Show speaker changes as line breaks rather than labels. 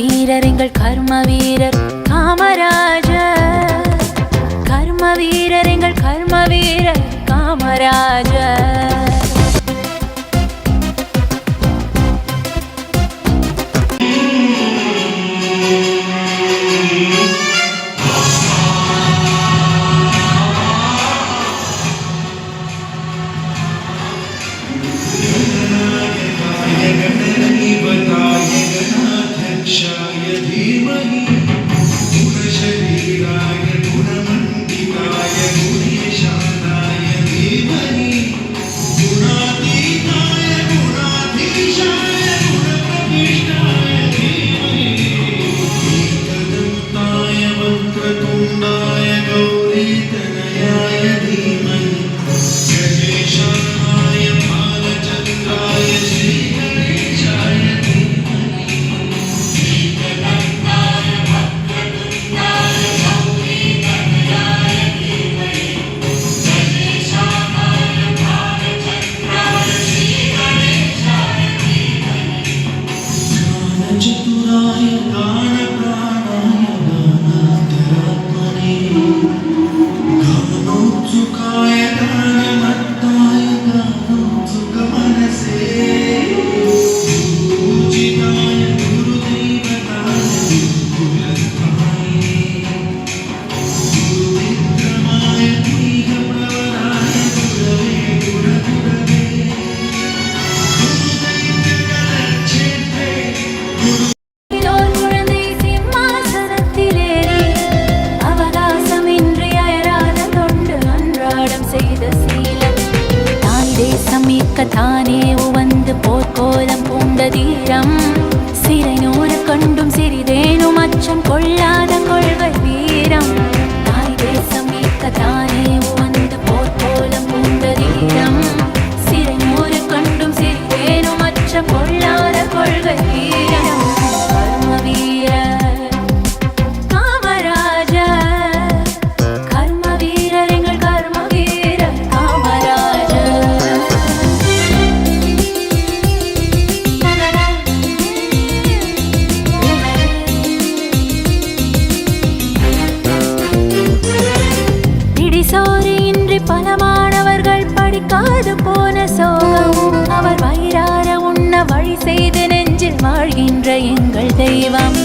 வீரர் எங்கள் கர்ம வீரர் காமராஜர். கர்ம வீரர் எங்கள் கர்ம வீரர் காமராஜர். தானே உவந்து போர்க்கோலம் பூண்ட தீரம் சிறை நூறு கொண்டும் சிறிதேனும் அச்சம் கொள்ளாத கொள்கை வீரம். தாய் தேசம் மீட்க தானே உவந்து போர்க்கோலம் பூண்ட தீரம் சிறை நூறு கொண்டும் சிறிதேனும் அச்சம் கொள்ளாத கொள்கை வீரம். கர்ம வீரர் காமராஜர். கர்ம வீரர் எங்கள் கர்ம வீரர் காமராஜர். சோறு இன்றி பல மாணவர்கள் படிக்காது போன சோகம் அவர் வயிறார உண்ண வழி செய்து நெஞ்சில் வாழ்கின்ற எங்கள் தெய்வம்.